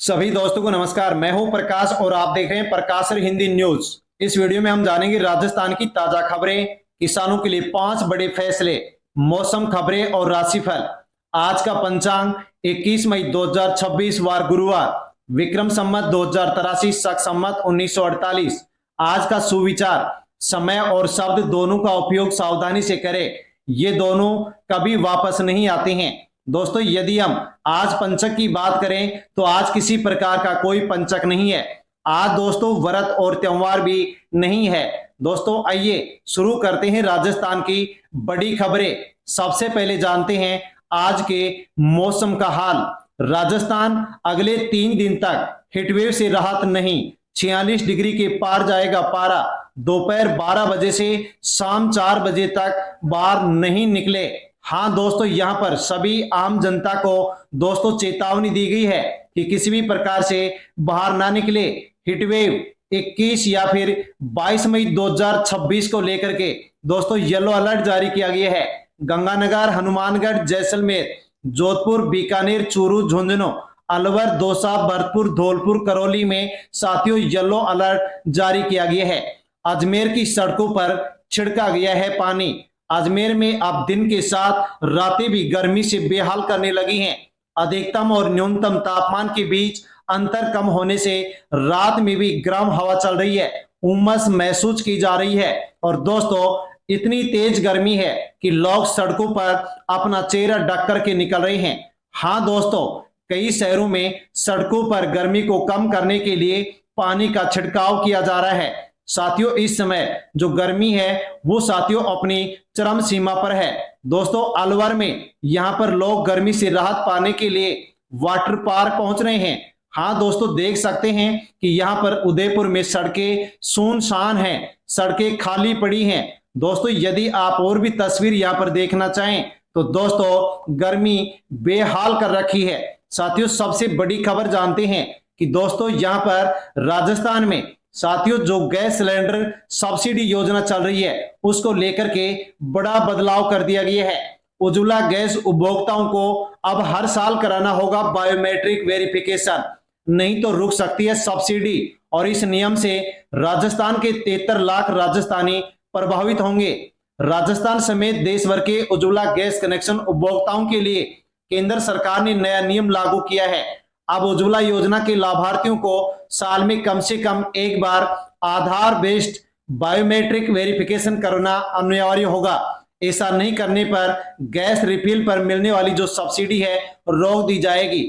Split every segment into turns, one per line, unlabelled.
सभी दोस्तों को नमस्कार। मैं हूं प्रकाश और आप देख रहे हैं प्रकाश हिंदी न्यूज। इस वीडियो में हम जानेंगे राजस्थान की ताजा खबरें, किसानों के लिए 5 बड़े फैसले, मौसम खबरें और राशिफल। आज का पंचांग 21 मई 2026 वार गुरुवार, विक्रम संवत 2083 शक संवत 1948। आज का सुविचार, समय और शब्द दोनों का उपयोग सावधानी से करें, ये दोनों कभी वापस नहीं आते हैं। दोस्तों, यदि हम आज पंचक की बात करें तो आज किसी प्रकार का कोई पंचक नहीं है। आज दोस्तों व्रत और त्योहार भी नहीं है। दोस्तों आइए शुरू करते हैं राजस्थान की बड़ी खबरें। सबसे पहले जानते हैं आज के मौसम का हाल। राजस्थान अगले 3 दिन तक हीटवेव से राहत नहीं। 46 डिग्री के पार जाएगा पारा। दोपहर 12 बजे से शाम 4 बजे तक बाहर नहीं निकले। हाँ दोस्तों, यहाँ पर सभी आम जनता को दोस्तों चेतावनी दी गई है कि किसी भी प्रकार से बाहर ना निकले। हीटवेव 21 या फिर 22 मई 2026 को लेकर के दोस्तों येलो अलर्ट जारी किया गया है। गंगानगर, हनुमानगढ़, जैसलमेर, जोधपुर, बीकानेर, चूरू, झुंझुनू, अलवर, दौसा, भरतपुर, धौलपुर, करौली में साथियों येलो अलर्ट जारी किया गया है। अजमेर की सड़कों पर छिड़का गया है पानी। अजमेर में अब दिन के साथ रातें भी गर्मी से बेहाल करने लगी हैं। अधिकतम और न्यूनतम तापमान के बीच अंतर कम होने से रात में भी गर्म हवा चल रही है, उमस महसूस की जा रही है। और दोस्तों इतनी तेज गर्मी है कि लोग सड़कों पर अपना चेहरा ढक करके निकल रहे हैं। हाँ दोस्तों, कई शहरों में सड़कों पर गर्मी को कम करने के लिए पानी का छिड़काव किया जा रहा है। साथियों इस समय जो गर्मी है वो साथियों अपनी चरम सीमा पर है। दोस्तों अलवर में यहाँ पर लोग गर्मी से राहत पाने के लिए वाटर पार्क पहुंच रहे हैं। हाँ दोस्तों, देख सकते हैं कि यहाँ पर उदयपुर में सड़कें सुनसान हैं, सड़कें खाली पड़ी हैं। दोस्तों यदि आप और भी तस्वीर यहाँ पर देखना चाहें तो दोस्तों गर्मी बेहाल कर रखी है। साथियों सबसे बड़ी खबर जानते हैं कि दोस्तों यहाँ पर राजस्थान में साथियों जो गैस सिलेंडर सब्सिडी योजना चल रही है उसको लेकर के बड़ा बदलाव कर दिया गया है। उज्ज्वला गैस उपभोक्ताओं को अब हर साल कराना होगा बायोमेट्रिक वेरिफिकेशन, नहीं तो रुक सकती है सब्सिडी। और इस नियम से राजस्थान के 73 लाख राजस्थानी प्रभावित होंगे। राजस्थान समेत देश भर के उज्ज्वला गैस कनेक्शन उपभोक्ताओं के लिए केंद्र सरकार ने नया नियम लागू किया है। अब उज्ज्वला योजना के लाभार्थियों को साल में कम से कम एक बार आधार बेस्ड बायोमेट्रिक वेरिफिकेशन करना अनिवार्य होगा। ऐसा नहीं करने पर गैस रिफिल पर मिलने वाली जो सब्सिडी है रोक दी जाएगी।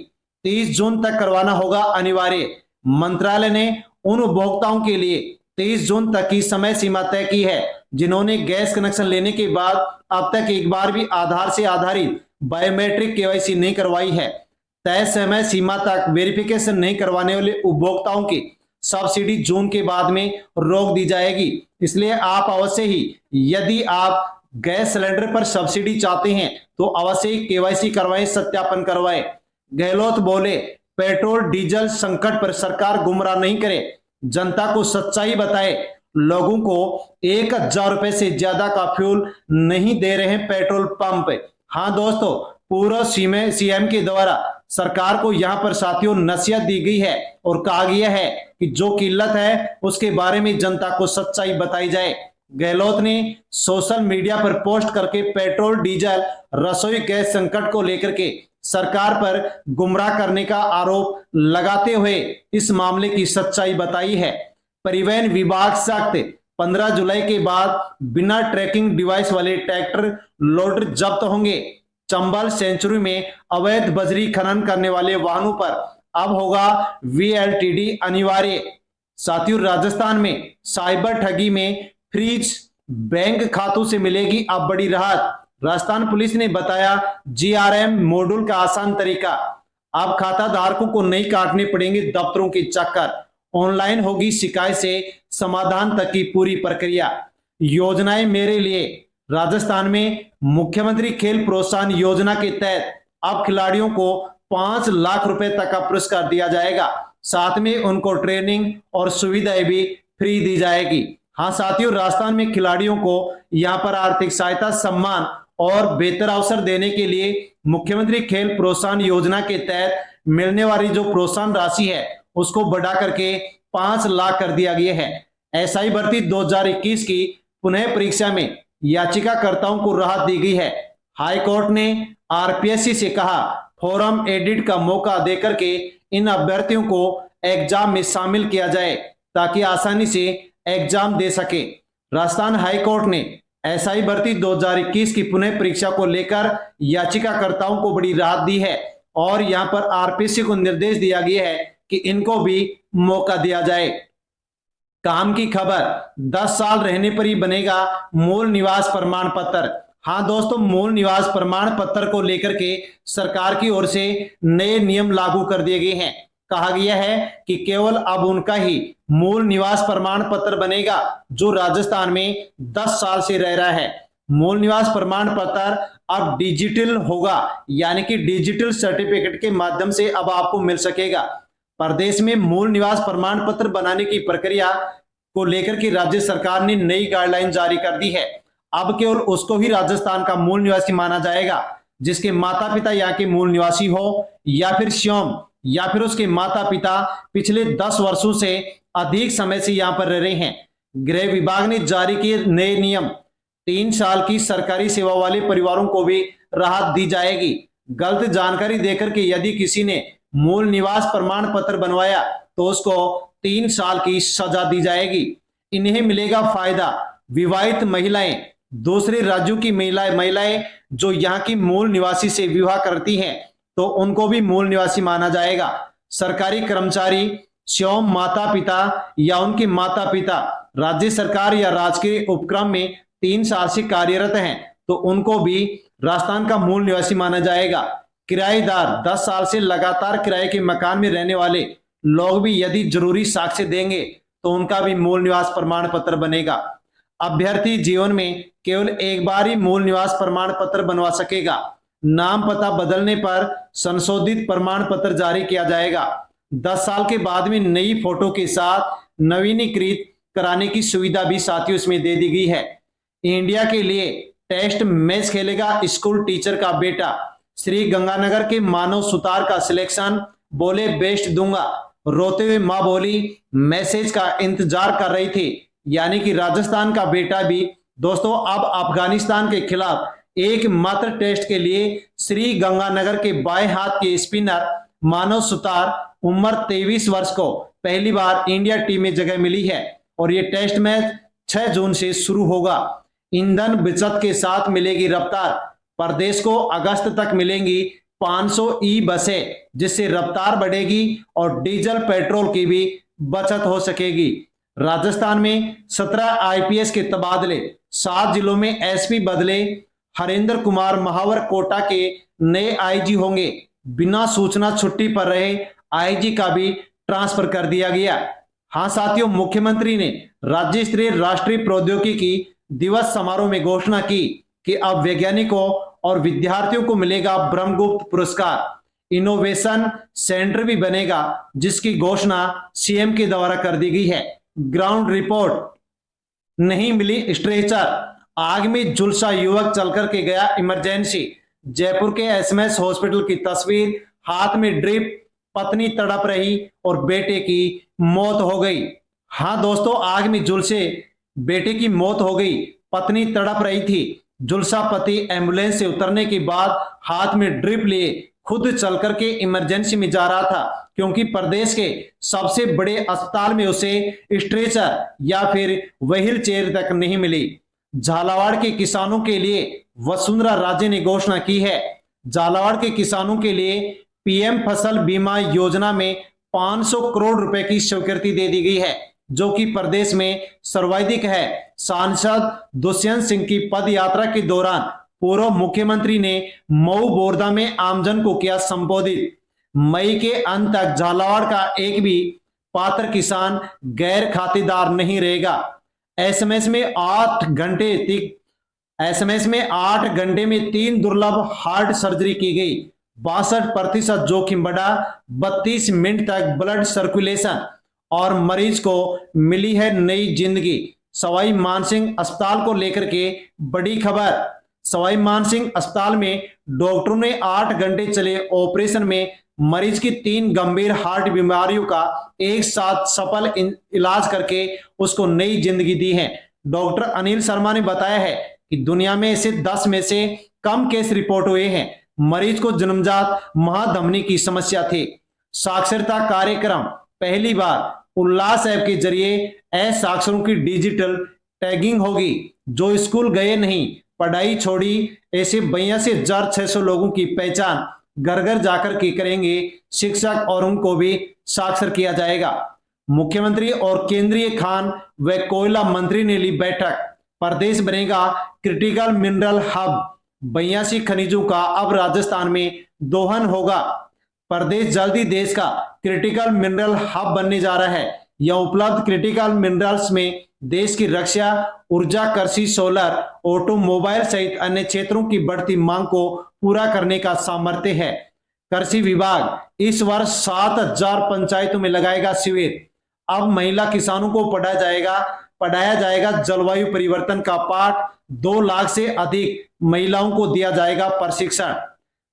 30 जून तक करवाना होगा अनिवार्य। मंत्रालय ने उन उपभोक्ताओं के लिए 30 जून तक की समय सीमा तय की है जिन्होंने गैस कनेक्शन लेने के बाद अब तक एक बार भी आधार से आधारित बायोमेट्रिक केवाईसी नहीं करवाई है। तय समय सीमा तक वेरिफिकेशन नहीं करवाने वाले उपभोक्ताओं की सब्सिडी जून के बाद में रोक दी जाएगी। इसलिए आप अवश्य ही यदि आप गैस सिलेंडर पर सब्सिडी चाहते हैं तो अवश्य ही केवाईसी करवाएं, सत्यापन करवाएं। गहलोत बोले पेट्रोल डीजल संकट पर सरकार गुमराह नहीं करे, जनता को सच्चाई बताए। लोगों को 1000 रुपए से ज्यादा का फ्यूल नहीं दे रहे हैं पेट्रोल पंप। हाँ दोस्तों, पूर्व सीएम के द्वारा सरकार को यहाँ पर साथियों नसीहत दी गई है और कहा गया है कि जो किल्लत है उसके बारे में जनता को सच्चाई बताई जाए। गहलोत ने सोशल मीडिया पर पोस्ट करके पेट्रोल डीजल रसोई गैस संकट को लेकर के सरकार पर गुमराह करने का आरोप लगाते हुए इस मामले की सच्चाई बताई है। परिवहन विभाग सख्त, 15 जुलाई के बाद बिना ट्रैकिंग डिवाइस वाले ट्रैक्टर लोडर जब्त होंगे। चंबल सेंचुरी में अवैध बजरी खनन करने वाले वाहनों पर अब होगा वीएलटीडी अनिवार्य। साथियों राजस्थान में साइबर ठगी में फ्रीज बैंक खातों से मिलेगी अब बड़ी राहत। राजस्थान पुलिस ने बताया जीआरएम मॉड्यूल का आसान तरीका। अब खाता धारकों को नहीं काटने पड़ेंगे दफ्तरों के चक्कर। ऑनलाइन होगी शिकायत से समाधान तक की पूरी प्रक्रिया। योजनाएं मेरे लिए। राजस्थान में मुख्यमंत्री खेल प्रोत्साहन योजना के तहत अब खिलाड़ियों को 5 लाख रुपए तक का पुरस्कार दिया जाएगा। साथ में उनको ट्रेनिंग और सुविधाएं भी फ्री दी जाएगी। हाँ साथियों, राजस्थान में खिलाड़ियों को यहाँ पर आर्थिक सहायता, सम्मान और बेहतर अवसर देने के लिए मुख्यमंत्री खेल प्रोत्साहन योजना के तहत मिलने वाली जो प्रोत्साहन राशि है उसको बढ़ा करके 5 लाख कर दिया गया है। एसआई भर्ती 2021 की पुनः परीक्षा में याचिकाकर्ताओं को राहत दी गई है। हाई कोर्ट ने आरपीएससी से कहा फॉर्म एडिट का मौका देकर के इन अभ्यर्थियों को एग्जाम में शामिल किया जाए ताकि आसानी से एग्जाम दे सके। राजस्थान हाई कोर्ट ने एसआई भर्ती 2021 की पुनः परीक्षा को लेकर याचिकाकर्ताओं को बड़ी राहत दी है और यहां पर आरपीएससी को निर्देश दिया गया है कि इनको भी मौका दिया जाए। काम की खबर, 10 साल रहने पर ही बनेगा मूल निवास प्रमाण पत्र। हाँ दोस्तों, मूल निवास प्रमाण पत्र को लेकर के सरकार की ओर से नए नियम लागू कर दिए गए हैं। कहा गया है कि केवल अब उनका ही मूल निवास प्रमाण पत्र बनेगा जो राजस्थान में 10 साल से रह रहा है। मूल निवास प्रमाण पत्र अब डिजिटल होगा, यानी कि डिजिटल सर्टिफिकेट के माध्यम से अब आपको मिल सकेगा। प्रदेश में मूल निवास प्रमाण पत्र बनाने की प्रक्रिया को लेकर के राज्य सरकार ने नई गाइडलाइन जारी कर दी है। अब केवल उसको ही राजस्थान का मूल निवासी माना जाएगा जिसके माता पिता यहाँ के मूल निवासी हो या फिर स्वयं या फिर उसके माता पिता पिछले 10 वर्षों से अधिक समय से यहाँ पर रह रहे हैं। गृह विभाग ने जारी किए नए नियम, 3 साल की सरकारी सेवा वाले परिवारों को भी राहत दी जाएगी। गलत जानकारी देकर के यदि किसी ने मूल निवास प्रमाण पत्र बनवाया तो उसको 3 साल की सजा दी जाएगी। इन्हें मिलेगा फायदा। विवाहित महिलाएं, दूसरे राज्यों की महिलाएं जो यहाँ की मूल निवासी से विवाह करती हैं तो उनको भी मूल निवासी माना जाएगा। सरकारी कर्मचारी स्वयं माता पिता या उनके माता पिता राज्य सरकार या राजकीय उपक्रम में 3 साल से कार्यरत हैं तो उनको भी राजस्थान का मूल निवासी माना जाएगा। किराएदार, 10 साल से लगातार किराए के मकान में रहने वाले लोग भी यदि जरूरी साक्ष्य देंगे तो उनका भी मूल निवास प्रमाण पत्र बनेगा। अभ्यर्थी जीवन में केवल एक बार ही मूल निवास प्रमाण पत्र बनवा सकेगा। नाम पता बदलने पर संशोधित प्रमाण पत्र जारी किया जाएगा। 10 साल के बाद में नई फोटो के साथ नवीनीकृत कराने की सुविधा भी साथियों इसमें दे दी गई है। इंडिया के लिए टेस्ट मैच खेलेगा स्कूल टीचर का बेटा। श्री गंगानगर के मानव सुतार का सिलेक्शन, बोले बेस्ट दूंगा। रोते हुए मां बोली मैसेज का इंतजार कर रही थी। यानी कि राजस्थान का बेटा भी दोस्तों अब अफगानिस्तान के खिलाफ एकमात्र टेस्ट के लिए श्री गंगानगर के बाएं हाथ के स्पिनर मानव सुतार उम्र 23 वर्ष को पहली बार इंडिया टीम में जगह मिली है और ये टेस्ट मैच 6 जून से शुरू होगा। ईंधन बचत के साथ मिलेगी रफ्तार। प्रदेश को अगस्त तक मिलेंगी 500 ई बसें जिससे रफ्तार बढ़ेगी और डीजल पेट्रोल की भी बचत हो सकेगी। राजस्थान में 17 आईपीएस के तबादले, 7 जिलों में एसपी बदले। हरेंद्र कुमार महावर कोटा के नए आईजी होंगे। बिना सूचना छुट्टी पर रहे आईजी का भी ट्रांसफर कर दिया गया। हाँ साथियों, मुख्यमंत्री ने राज्य स्तरीय राष्ट्रीय प्रौद्योगिकी दिवस समारोह में घोषणा की कि अब वैज्ञानिकों और विद्यार्थियों को मिलेगा ब्रह्मगुप्त पुरस्कार। इनोवेशन सेंटर भी बनेगा जिसकी घोषणा सीएम के द्वारा कर दी गई है। ग्राउंड रिपोर्ट, नहीं मिली स्ट्रेचर, आग में झुलसा युवक चल करके गया इमरजेंसी। जयपुर के एसएमएस हॉस्पिटल की तस्वीर, हाथ में ड्रिप, पत्नी तड़प रही और बेटे की मौत हो गई। हाँ दोस्तों, आग में झुलसे बेटे की मौत हो गई, पत्नी तड़प रही थी। झुलसा पति एम्बुलेंस से उतरने के बाद हाथ में ड्रिप लिए खुद चल करके इमरजेंसी में जा रहा था क्योंकि प्रदेश के सबसे बड़े अस्पताल में उसे स्ट्रेचर या फिर व्हील चेयर तक नहीं मिली। झालावाड़ के किसानों के लिए वसुंधरा राजे ने घोषणा की है। झालावाड़ के किसानों के लिए पीएम फसल बीमा योजना में 500 करोड़ रुपए की स्वीकृति दे दी गई है जो कि प्रदेश में सर्वाधिक है। सांसद दुष्यंत सिंह की पद यात्रा के दौरान पूर्व मुख्यमंत्री ने मऊ बोरदा में आमजन को किया संबोधित। मई के अंत तक झालावाड़ का एक भी पात्र किसान गैर खातेदार नहीं रहेगा। एसएमएस में 8 घंटे में 3 दुर्लभ हार्ट सर्जरी की गई। 62% जोखिम बढ़ा। 32 मिनट तक ब्लड सर्कुलेशन और मरीज को मिली है नई जिंदगी। सवाई मानसिंह अस्पताल को लेकर के बड़ी खबर। सवाई मानसिंह अस्पताल में डॉक्टरों ने 8 घंटे चले ऑपरेशन में मरीज की 3 गंभीर हार्ट बीमारियों का एक साथ सफल इलाज करके उसको नई जिंदगी दी है। डॉक्टर अनिल शर्मा ने बताया है कि दुनिया में ऐसे 10 में से कम केस रिपोर्ट हुए हैं। मरीज को जन्मजात महाधमनी की समस्या थी। साक्षरता कार्यक्रम, पहली बार उल्लास ऐप के जरिए असाक्षरों की डिजिटल टैगिंग होगी। जो स्कूल गए नहीं, पढ़ाई छोड़ी, ऐसे 82,600 लोगों की पहचान घर घर जाकर के करेंगे शिक्षक और उनको भी साक्षर किया जाएगा। मुख्यमंत्री और केंद्रीय खान व कोयला मंत्री ने ली बैठक। प्रदेश बनेगा क्रिटिकल मिनरल हब। 82 खनिजों का अब राजस्थान में दोहन होगा। प्रदेश जल्दी देश का क्रिटिकल मिनरल हब बनने जा रहा है। यह उपलब्ध क्रिटिकल मिनरल्स में देश की रक्षा, ऊर्जा, कृषि, सोलर, ऑटोमोबाइल सहित अन्य क्षेत्रों की बढ़ती मांग को पूरा करने का सामर्थ्य है। कृषि विभाग इस वर्ष 7,000 पंचायतों में लगाएगा शिविर। अब महिला किसानों को पढ़ाया जाएगा जलवायु परिवर्तन का पाठ। 2 लाख से अधिक महिलाओं को दिया जाएगा प्रशिक्षण।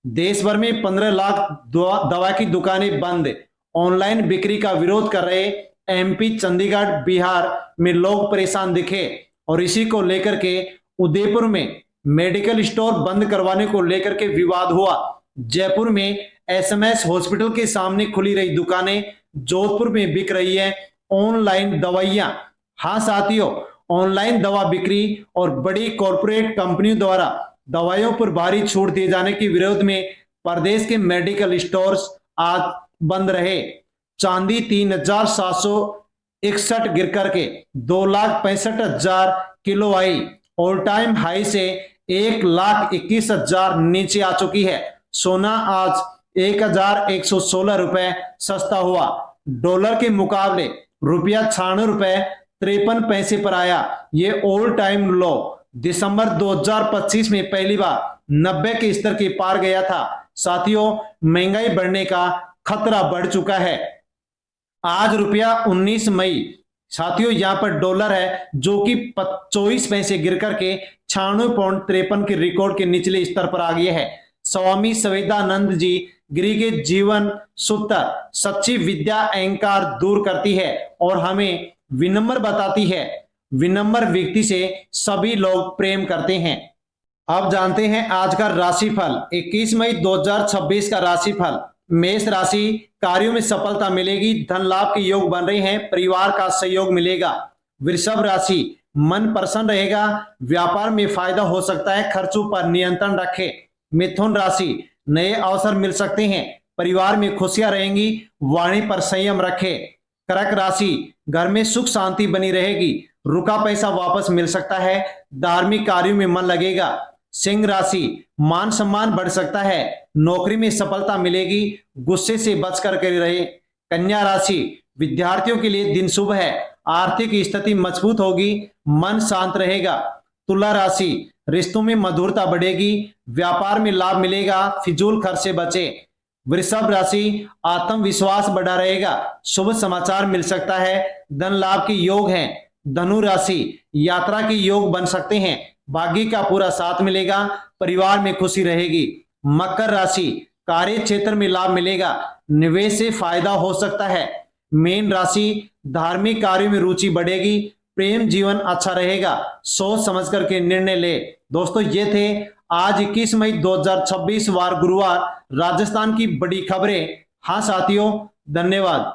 देश भर में 15 लाख दवा की दुकानें बंद। ऑनलाइन बिक्री का विरोध कर रहे एमपी, चंडीगढ़, बिहार में लोग परेशान दिखे और इसी को लेकर के उदयपुर में मेडिकल स्टोर बंद करवाने को लेकर के विवाद हुआ। जयपुर में एसएमएस हॉस्पिटल के सामने खुली रही दुकानें। जोधपुर में बिक रही है ऑनलाइन दवाइयां। हाँ साथियों, ऑनलाइन दवा बिक्री और बड़ी कॉरपोरेट कंपनियों द्वारा दवाइयों पर भारी छूट दिए जाने के विरोध में प्रदेश के मेडिकल स्टोर्स आज बंद रहे। चांदी 3,761 गिर करके 2,65,000 किलो आई। ऑल टाइम हाई से 1,21,000 नीचे आ चुकी है। सोना आज 1,116 रुपए सस्ता हुआ। डॉलर के मुकाबले रुपया 96 रुपए 53 पैसे पर आया। ये ऑल टाइम लो दिसंबर 2025 में पहली बार 90 के स्तर के पार गया था। साथियों, महंगाई बढ़ने का खतरा बढ़ चुका है। आज रुपया 19 मई, साथियों यहां पर डॉलर है जो कि 24 पैसे गिर करके 96.53 के रिकॉर्ड के निचले स्तर पर आ गया है। स्वामी सवेदानंद जी गिरी के जीवन सूत्र, सच्ची विद्या अहंकार दूर करती है और हमें विनम्र बताती है। विनम्र व्यक्ति से सभी लोग प्रेम करते हैं। अब जानते हैं आज का राशिफल। 21 मई 2026 का राशिफल। मेष राशि, कार्यों में सफलता मिलेगी, धन लाभ के योग बन रहे हैं, परिवार का सहयोग मिलेगा। वृषभ राशि, मन प्रसन्न रहेगा, व्यापार में फायदा हो सकता है, खर्चों पर नियंत्रण रखें। मिथुन राशि, नए अवसर मिल सकते हैं, परिवार में खुशियां रहेंगी, वाणी पर संयम रखें। कर्क राशि, घर में सुख शांति बनी रहेगी, रुका पैसा वापस मिल सकता है, धार्मिक कार्यों में मन लगेगा। सिंह राशि, मान सम्मान बढ़ सकता है, नौकरी में सफलता मिलेगी, गुस्से से बचकर रहे। कन्या राशि, विद्यार्थियों के लिए दिन शुभ है, आर्थिक स्थिति मजबूत होगी, मन शांत रहेगा। तुला राशि, रिश्तों में मधुरता बढ़ेगी, व्यापार में लाभ मिलेगा, फिजूल खर्च से बचे। वृषभ राशि, आत्मविश्वास बढ़ा रहेगा, शुभ समाचार मिल सकता है, धन लाभ के योग हैं। धनु राशि, यात्रा के योग बन सकते हैं, भाग्य का पूरा साथ मिलेगा, परिवार में खुशी रहेगी। मकर राशि, कार्य क्षेत्र में लाभ मिलेगा, निवेश से फायदा हो सकता है। मीन राशि, धार्मिक कार्यों में रुचि बढ़ेगी, प्रेम जीवन अच्छा रहेगा, सोच समझ करके निर्णय ले। दोस्तों ये थे आज 21 मई 2026 वार गुरुवार राजस्थान की बड़ी खबरें। हाँ साथियों, धन्यवाद।